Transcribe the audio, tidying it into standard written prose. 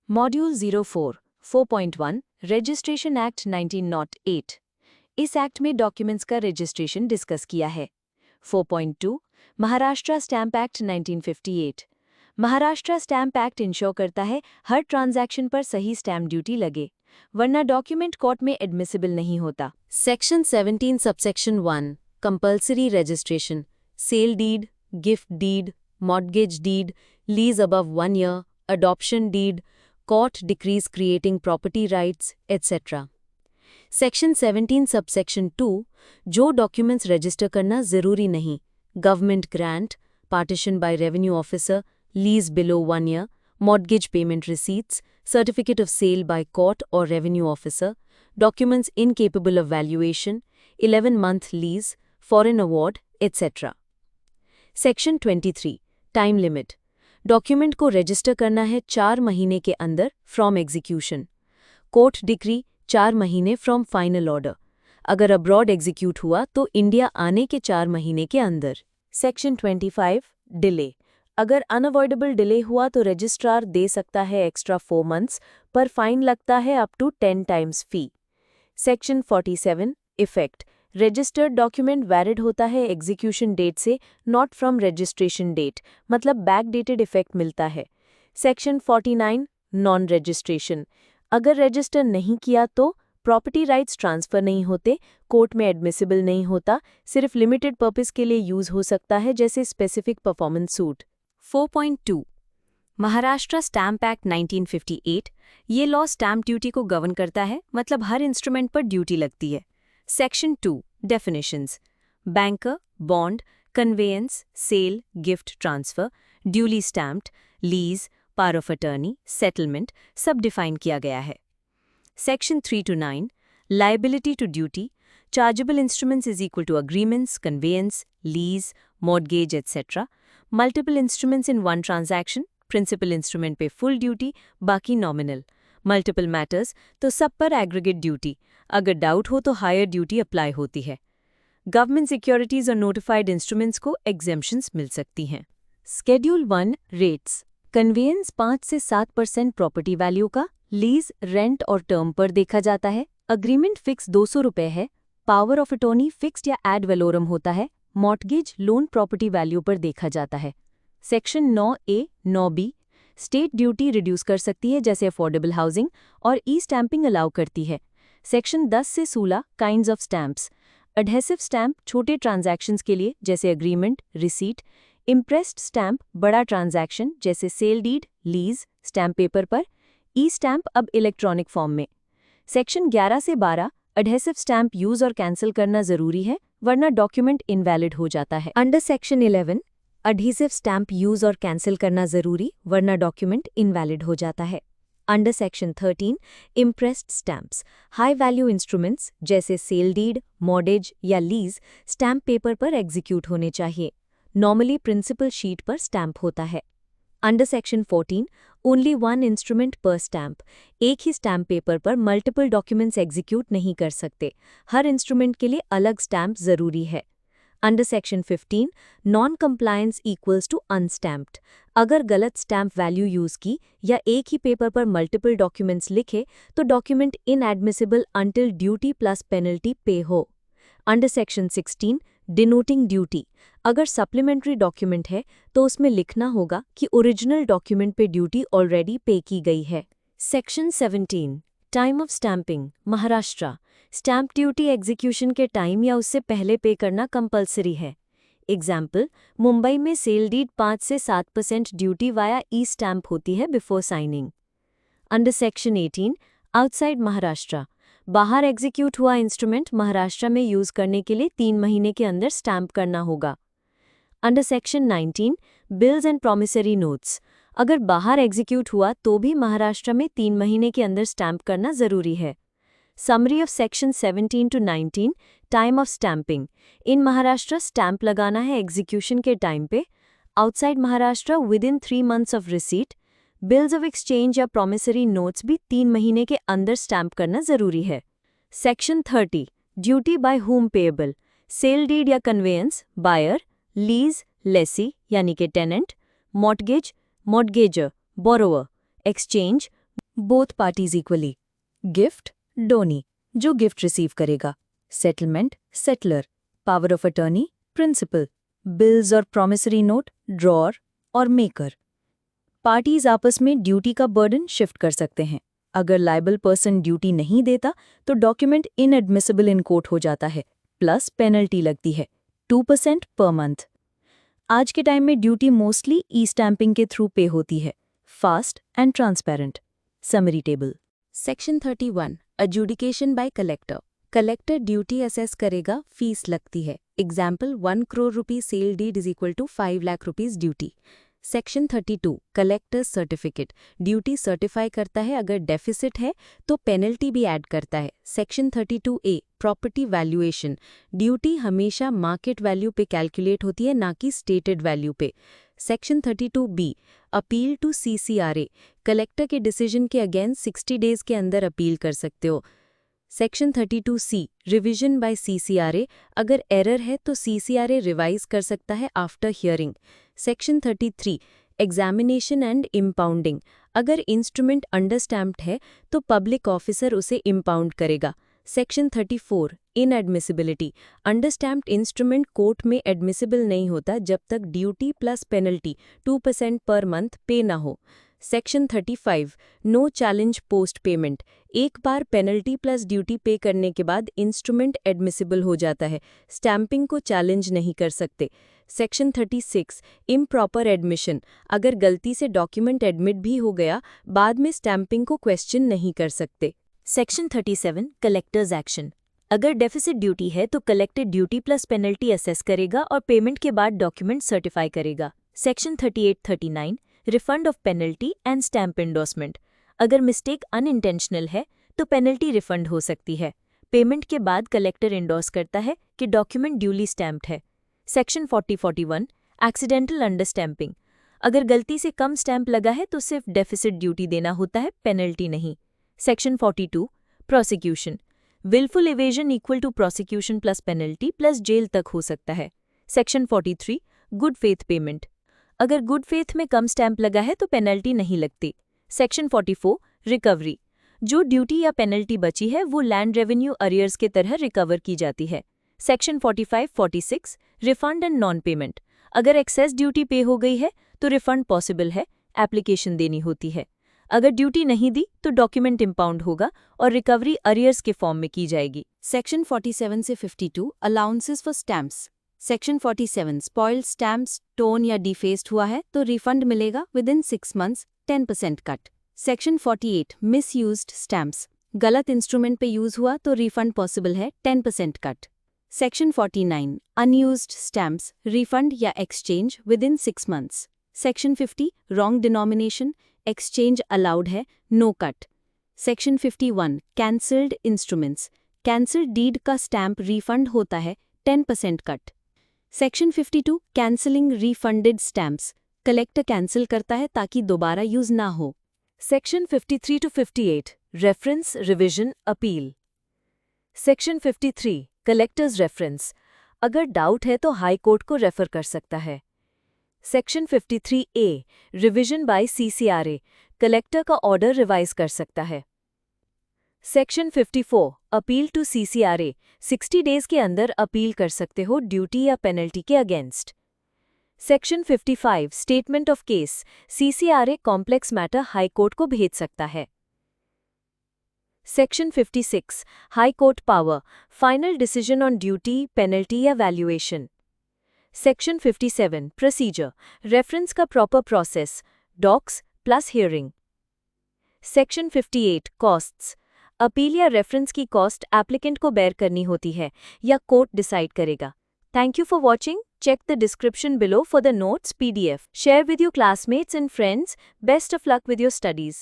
Module 04 4.1 registration act 1908। इस act में documents का रजिस्ट्रेशन डिस्कस किया है। 4.2 Maharashtra stamp act 1958। Maharashtra stamp act ensure करता है हर ट्रांजैक्शन पर सही स्टैम्प ड्यूटी लगे, वरना डॉक्यूमेंट कोर्ट में एडमिसिबल नहीं होता। Section 17 subsection 1 compulsory registration, sale deed, gift deed, mortgage deed, lease above 1 year, adoption deed, court decrees creating property rights, etc. Section 17 subsection 2 जो डॉक्यूमेंट्स रजिस्टर करना जरूरी नहीं, government grant, partition by revenue officer, lease below 1 year, mortgage payment receipts, certificate of sale by court और revenue officer, documents incapable of valuation, 11 month lease, foreign award, etc. Section 23 time limit, document को register करना है 4 महीने के अंदर from execution, court decree 4 महीने from final order, अगर abroad execute हुआ तो इंडिया आने के 4 महीने के अंदर। सेक्शन 25 डिले, अगर अनअवॉइडेबल डिले हुआ तो रजिस्ट्रार दे सकता है एक्स्ट्रा 4 मंथ्स पर फाइन लगता है up to 10 times fee. Section 47 effect, registered document valid होता है एग्जीक्यूशन डेट से, नॉट फ्रॉम रजिस्ट्रेशन डेट, मतलब बैक डेटेड इफेक्ट मिलता है। सेक्शन 49 नॉन रजिस्ट्रेशन, अगर रजिस्टर नहीं किया तो प्रॉपर्टी राइट्स ट्रांसफर नहीं होते, कोर्ट में एडमिसिबल नहीं होता, सिर्फ लिमिटेड पर्पस के लिए यूज हो सकता है जैसे specific performance suit. 4.2 Maharashtra stamp act 1958, ये लॉ स्टैम्प ड्यूटी को गवर्न करता है, मतलब हर इंस्ट्रूमेंट पर ड्यूटी लगती है। Section 2 definitions, banker, bond, conveyance, sale, gift, transfer, duly stamped, lease, power of attorney, settlement सब डिफाइन किया गया है। Section 3 to 9 liability to duty, chargeable instruments is equal to agreements, conveyance, lease, mortgage etcetera, multiple instruments in one transaction, principal instrument पे full duty, बाकी nominal, multiple matters तो सब पर aggregate duty, अगर डाउट हो तो हायर ड्यूटी अप्लाई होती है। गवर्नमेंट सिक्योरिटीज और नोटिफाइड इंस्ट्रूमेंट्स को एग्जेम्पशंस मिल सकती हैं। स्केड्यूल 1 रेट्स, कन्वेयंस 5 से 7% प्रॉपर्टी वैल्यू का, लीज, रेंट और टर्म पर देखा जाता है, अग्रीमेंट फिक्स 200 रुपये है, पावर ऑफ अटॉर्नी फिक्स्ड या एड वैलोरम होता है, मॉर्टगेज लोन प्रॉपर्टी वैल्यू पर देखा जाता है। Section 9A 9B state duty reduce कर सकती है जैसे अफोर्डेबल हाउसिंग और ई स्टैंपिंग अलाउ करती है। सेक्शन 10 से 16 kinds of stamps, adhesive stamp छोटे ट्रांजैक्शंस के लिए जैसे अग्रीमेंट, रिसीट, इम्प्रेस्ड स्टैम्प बड़ा ट्रांजैक्शन जैसे sale deed, lease, stamp paper पर, ई स्टैम्प अब इलेक्ट्रॉनिक फॉर्म में। सेक्शन 11 से 12 एडहेसिव स्टैम्प यूज और कैंसिल करना जरूरी है, वरना डॉक्यूमेंट इनवैलिड हो जाता है। Under section 11 adhesive stamp use और कैंसिल करना जरूरी, वरना डॉक्यूमेंट इनवैलिड हो जाता है। Under section 13 impressed stamps, high value instruments जैसे सेल डीड, मॉर्टगेज या लीज स्टैम्प पेपर पर एग्जीक्यूट होने चाहिए, नॉर्मली प्रिंसिपल शीट पर स्टैम्प होता है। अंडर सेक्शन 14 ओनली 1 इंस्ट्रूमेंट पर स्टैम्प, एक ही स्टैम्प पेपर पर मल्टीपल डॉक्यूमेंट्स एग्जीक्यूट नहीं कर सकते, हर इंस्ट्रूमेंट के लिए अलग स्टैम्प जरूरी है। Under section 15 non compliance equals to unstamped, अगर गलत स्टैम्प वैल्यू यूज की या एक ही पेपर पर मल्टीपल डॉक्यूमेंट्स लिखे तो document inadmissible until duty plus penalty pay हो। अंडर सेक्शन 16 डिनोटिंग ड्यूटी, अगर सप्लीमेंट्री डॉक्यूमेंट है तो उसमें लिखना होगा कि ओरिजिनल डॉक्यूमेंट पे ड्यूटी ऑलरेडी पे की गई है। Section 17 time of stamping, Maharashtra stamp duty execution के टाइम या उससे पहले पे करना कंपलसरी है। एग्जाम्पल, मुंबई में सेल डीड 5 से 7% ड्यूटी वाया ई स्टैम्प होती है before signing. Under section 18 outside Maharashtra, बाहर एग्जीक्यूट हुआ इंस्ट्रूमेंट महाराष्ट्र में यूज करने के लिए 3 महीने के अंदर स्टैम्प करना होगा। Under section 19 bills and promissory notes, अगर बाहर एग्जीक्यूट हुआ तो भी महाराष्ट्र में 3 महीने के अंदर स्टैम्प करना जरूरी है। Summary of section 17 to 19 time of stamping, in Maharashtra stamp लगाना है एग्जीक्यूशन के टाइम पे, outside Maharashtra within 3 months of receipt, bills of exchange या प्रॉमिसरी नोट्स भी 3 महीने के अंदर स्टैम्प करना जरूरी है। Section 30 duty by whom payable, sale deed या कन्वेयंस, बायर, लीज, लेसी यानी कि tenant, mortgage, mortgagor, borrower, exchange, both parties equally. Gift, Downey, जो गिफ्ट रिसीव करेगा। Settlement, settler. Power of attorney, principal. Bills और promissory note, drawer और maker. Parties आपस में duty का बर्डन शिफ्ट कर सकते हैं। अगर लायबल पर्सन ड्यूटी नहीं देता तो डॉक्यूमेंट इनएडमिसिबल इन कोर्ट हो जाता है, प्लस पेनल्टी लगती है 2% पर मंथ। आज के टाइम में ड्यूटी मोस्टली ई स्टैंपिंग के थ्रू पे होती है, fast and transparent. Summary table. Section 31 adjudication by collector. Collector duty assess करेगा, फीस लगती है। Example 1 crore rupees sale deed is equal to 5 lakh rupees duty. Section 32 collector's certificate. Duty certify करता है, अगर deficit है तो पेनल्टी भी ऐड करता है। Section 32A property valuation. Duty हमेशा मार्केट वैल्यू पे कैलकुलेट होती है, ना कि स्टेटेड वैल्यू पे। Section 32B appeal to CCRA। Collector के डिसीजन के अगेंस्ट 60 डेज के अंदर अपील कर सकते हो। Section 32C revision by CCRA। अगर एरर है तो CCRA रिवाइज कर सकता है after hearing. Section 33 examination and impounding. अगर इंस्ट्रूमेंट अंडरस्टैम्प्ड है तो पब्लिक ऑफिसर उसे इम्पाउंड करेगा। सेक्शन 34 इनएडमिसिबिलिटी। अंडरस्टैम्प्ड इंस्ट्रूमेंट कोर्ट में एडमिसिबल नहीं होता जब तक duty plus penalty 2% per month पे ना हो। Section 35 no challenge post payment. एक बार पेनल्टी प्लस ड्यूटी पे करने के बाद इंस्ट्रूमेंट एडमिसिबल हो जाता है, स्टैंपिंग को चैलेंज नहीं कर सकते। Section 36 improper admission. अगर गलती से डॉक्यूमेंट एडमिट भी हो गया, बाद में स्टैंपिंग को क्वेश्चन नहीं कर सकते। Section 37 collector's action. अगर डेफिसिट ड्यूटी है तो collector duty plus penalty assess करेगा और पेमेंट के बाद डॉक्यूमेंट सर्टिफाई करेगा। Section 38-39 refund of penalty and stamp endorsement. अगर मिस्टेक अनइंटेंशनल है तो पेनल्टी रिफंड हो सकती है। पेमेंट के बाद कलेक्टर एंडोर्स करता है कि डॉक्यूमेंट ड्यूली स्टैम्प्ड है। Section 40-41 accidental understamping. अगर गलती से कम स्टैम्प लगा है तो सिर्फ डेफिसिट ड्यूटी देना होता है, पेनल्टी नहीं। Section 42 prosecution. Wilful evasion equal to prosecution plus penalty plus jail तक हो सकता है। Section 43 good faith payment. अगर गुड फेथ में कम स्टैम्प लगा है तो पेनल्टी नहीं लगती। Section 44 recovery. जो ड्यूटी या पेनल्टी बची है वो लैंड रेवेन्यू अरियर्स के तरह रिकवर की जाती है। Section 45-46 refund and non payment. अगर एक्सेस ड्यूटी पे हो गई है तो रिफंड पॉसिबल है, एप्लीकेशन देनी होती है। अगर ड्यूटी नहीं दी तो डॉक्यूमेंट इम्पाउंड होगा और रिकवरी अरियर्स के फॉर्म में की जाएगी। सेक्शन 47 से 52 allowances for stamps. Section 47 spoiled stamps torn या डिफेस्ड हुआ है तो रिफंड मिलेगा within 6 months 10% cut. Section 48 misused stamps. गलत इंस्ट्रूमेंट पे यूज हुआ तो रिफंड पॉसिबल है, 10% cut. Section 49 unused stamps refund या exchange within 6 months. Section 50 wrong denomination exchange allowed है, no cut. Section 51 cancelled instruments. Cancelled deed का stamp refund होता है, 10% cut. Section 52 cancelling refunded stamps. Collector cancel करता है ताकि दोबारा यूज ना हो। Section 53-58 reference revision appeal. Section 53 collector's reference. अगर डाउट है तो हाई कोर्ट को रेफर कर सकता है। Section 53A revision by CCRA। Collector का ऑर्डर रिवाइज कर सकता है। Section 54 appeal to CCRA। 60 days के अंदर अपील कर सकते हो ड्यूटी या पेनल्टी के against. Section 55 statement of case. CCRA complex matter high court को भेज सकता है। Section 56 high court power. Final decision on duty, penalty या वैल्यूएशन। Section 57 procedure. रेफरेंस का proper process, docs plus hearing. Section 58 costs. Appeal या reference की cost applicant को bear करनी होती है या कोर्ट डिसाइड करेगा। Thank you for watching. Check the description below for the notes PDF. Share with your classmates and friends. Best of luck with your studies.